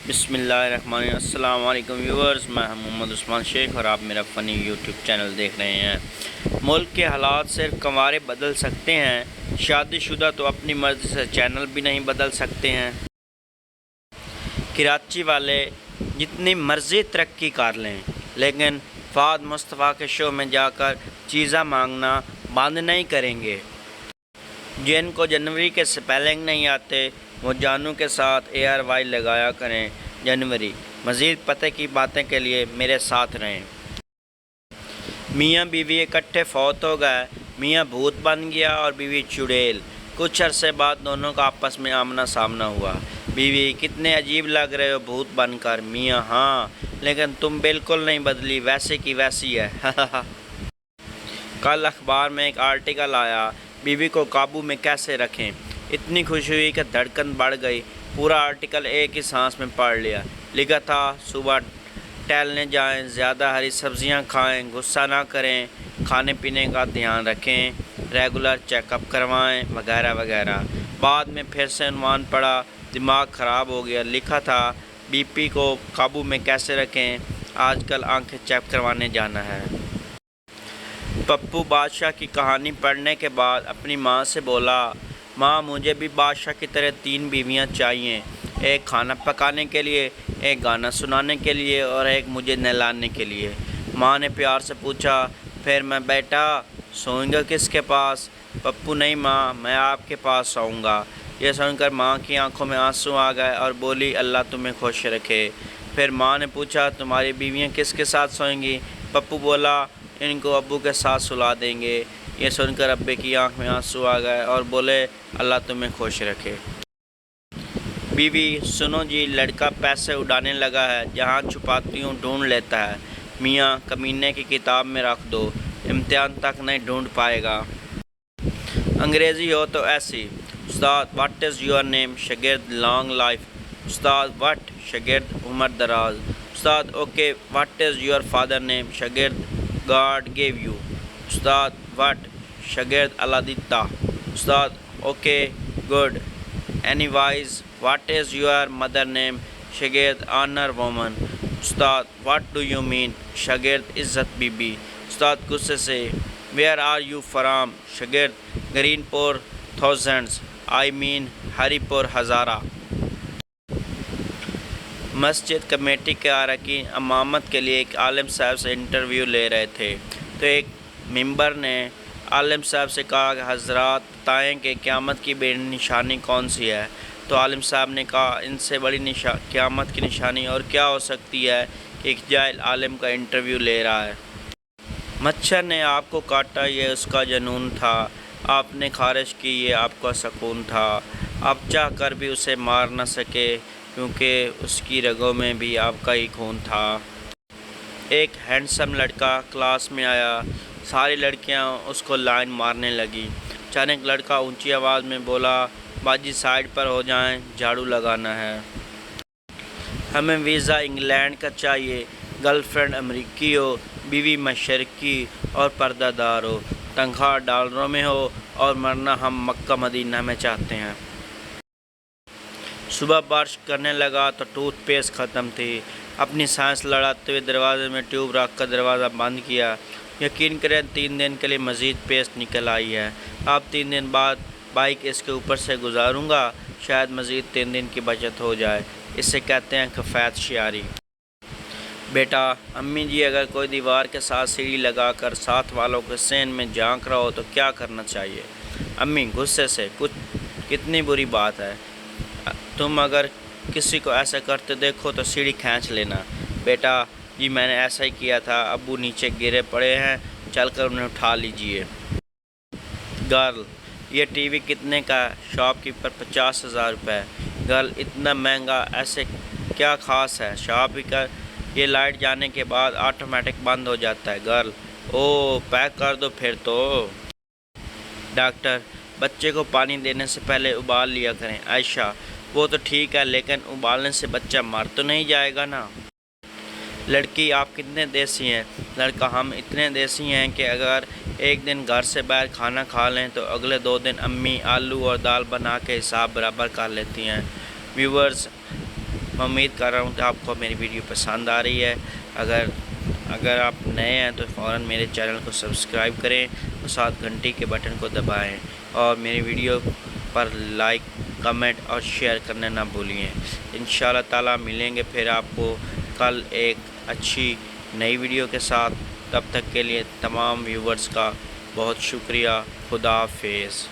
بسم اللہ الرحمن الرحیم۔ السلام علیکم ویورز، میں محمد عثمان شیخ اور آپ میرا فنی یوٹیوب چینل دیکھ رہے ہیں۔ ملک کے حالات صرف کنوارے بدل سکتے ہیں، شادی شدہ تو اپنی مرضی سے چینل بھی نہیں بدل سکتے ہیں۔ کراچی والے جتنی مرضی ترقی کر لیں لیکن فہد مصطفیٰ کے شو میں جا کر چیزیں مانگنا بند نہیں کریں گے۔ جن کو جنوری کے سپیلنگ نہیں آتے وہ جانو کے ساتھ ARY لگایا کریں جنوری۔ مزید پتہ کی باتیں کے لیے میرے ساتھ رہیں۔ میاں بیوی اکٹھے فوت ہو گئے، میاں بھوت بن گیا اور بیوی چڑیل۔ کچھ عرصے بعد دونوں کا آپس میں آمنا سامنا ہوا۔ بیوی: کتنے عجیب لگ رہے ہو بھوت بن کر۔ میاں: ہاں لیکن تم بالکل نہیں بدلی، ویسے کی ویسی ہے۔ کل اخبار میں ایک آرٹیکل آیا، بیوی کو قابو میں کیسے رکھیں۔ اتنی خوشی ہوئی کہ دھڑکن بڑھ گئی۔ پورا آرٹیکل ایک ہی سانس میں پڑھ لیا۔ لکھا تھا: صبح ٹہلنے جائیں، زیادہ ہری سبزیاں کھائیں، غصہ نہ کریں، کھانے پینے کا دھیان رکھیں، ریگولر چیک اپ کروائیں، وغیرہ وغیرہ۔ بعد میں پھر سے عنوان پڑھا، دماغ خراب ہو گیا۔ لکھا تھا: BP کو قابو میں کیسے رکھیں، آج کل آنکھیں چیک کروانے جانا ہے۔ پپو بادشاہ کی کہانی پڑھنے کے بعد اپنی ماں سے بولا: ماں مجھے بھی بادشاہ کی طرح 3 بیویاں چاہیے، ایک کھانا پکانے کے لیے، ایک گانا سنانے کے لیے اور ایک مجھے نہلانے کے لیے۔ ماں نے پیار سے پوچھا: پھر میں بیٹا سوؤں گا کس کے پاس؟ پپو: نہیں ماں، میں آپ کے پاس سوؤں گا۔ یہ سن کر ماں کی آنکھوں میں آنسو آ گئے اور بولی: اللہ تمہیں خوش رکھے۔ پھر ماں نے پوچھا: تمہاری بیویاں کس کے ساتھ سوئیں گی؟ پپو بولا: ان کو ابو کے ساتھ سلا دیں گے۔ یہ سن کر ابے کی آنکھ میں آنسو آ گئے اور بولے: اللہ تمہیں خوش رکھے۔ بیوی: سنو جی، لڑکا پیسے اڑانے لگا ہے، جہاں چھپاتی ہوں ڈھونڈ لیتا ہے۔ میاں: کمینے کی کتاب میں رکھ دو، امتحان تک نہیں ڈھونڈ پائے گا۔ انگریزی ہو تو ایسی: استاد واٹ از یور نیم؟ شاگرد: لانگ لائف۔ استاد واٹ؟ شاگرد: عمر دراز۔ استاد okay, what is your father name? شاگرد: گاڈ گیو یو۔ استاد واٹ؟ شاگرد: الادیتہ۔ استاد okay good, anyways what is your mother name? شاگرد: آنر وومن۔ استاد واٹ ڈو یو مین؟ شاگرد: عزت بی بی۔ استاد غصے سے: ویئر آر یو فرام؟ شاگرد: green pour thousands, I mean Haripur Hazara. Masjid committee کے اراکین امامت کے لیے ایک عالم صاحب سے انٹرویو لے رہے تھے تو ایک ممبر نے عالم صاحب سے کہا کہ حضرات بتائیں کہ قیامت کی بڑی نشانی کون سی ہے؟ تو عالم صاحب نے کہا: ان سے بڑی قیامت کی نشانی اور کیا ہو سکتی ہے کہ ایک جاہل عالم کا انٹرویو لے رہا ہے۔ مچھر نے آپ کو کاٹا، یہ اس کا جنون تھا، آپ نے خارش کی، یہ آپ کا سکون تھا، آپ چاہ کر بھی اسے مار نہ سکے کیونکہ اس کی رگوں میں بھی آپ کا ہی خون تھا۔ ایک ہینڈسم لڑکا کلاس میں آیا، ساری لڑکیاں اس کو لائن مارنے لگیں۔ اچانک لڑکا اونچی آواز میں بولا: باجی سائیڈ پر ہو جائیں، جھاڑو لگانا ہے۔ ہمیں ویزا انگلینڈ کا چاہیے، گرل فرینڈ امریکی ہو، بیوی مشرقی اور پردہ دار ہو، تنخواہ ڈالروں میں ہو اور مرنا ہم مکہ مدینہ میں چاہتے ہیں۔ صبح بارش کرنے لگا تو ٹوتھ پیسٹ ختم تھی۔ اپنی سانس لڑاتے ہوئے دروازے میں ٹیوب رکھ کر دروازہ بند کیا۔ یقین کریں 3 دن کے لیے مزید پیسٹ نکل آئی ہے۔ اب 3 دن بعد بائک اس کے اوپر سے گزاروں گا، شاید مزید 3 دن کی بچت ہو جائے۔ اسے کہتے ہیں کفایت شعاری۔ بیٹا: امی جی اگر کوئی دیوار کے ساتھ سیڑھی لگا کر ساتھ والوں کے صحن میں جھانک رہا ہو تو کیا کرنا چاہیے؟ امی غصے سے: کتنی بری بات ہے، تم اگر کسی کو ایسا کرتے دیکھو تو سیڑھی کھینچ لینا۔ بیٹا: جی میں نے ایسا ہی کیا تھا، ابو نیچے گرے پڑے ہیں، چل کر انہیں اٹھا لیجئے۔ گرل: یہ ٹی وی کتنے کا ہے؟ شاپ کیپر: 50,000 روپے۔ گرل: اتنا مہنگا، ایسے کیا خاص ہے؟ شاپ کیپر: یہ لائٹ جانے کے بعد آٹومیٹک بند ہو جاتا ہے۔ گرل: اوہ پیک کر دو پھر تو۔ ڈاکٹر: بچے کو پانی دینے سے پہلے ابال لیا کریں۔ عائشہ: وہ تو ٹھیک ہے لیکن ابالنے سے بچہ مر تو نہیں جائے گا نا؟ لڑکی: آپ کتنے دیسی ہیں؟ لڑکا: ہم اتنے دیسی ہیں کہ اگر ایک دن گھر سے باہر کھانا کھا لیں تو اگلے 2 دن امی آلو اور دال بنا کے حساب برابر کر لیتی ہیں۔ ویورز، میں امید کر رہا ہوں کہ آپ کو میری ویڈیو پسند آ رہی ہے۔ اگر آپ نئے ہیں تو فوراً میرے چینل کو سبسکرائب کریں اور ساتھ گھنٹی کے بٹن کو دبائیں، اور میری ویڈیو پر لائک، کمنٹ اور شیئر کرنا نہ بھولیے۔ انشاءاللہ تعالیٰ ملیں گے پھر آپ کو کل ایک اچھی نئی ویڈیو کے ساتھ۔ تب تک کے لیے تمام ویورز کا بہت شکریہ۔ خدا حافظ۔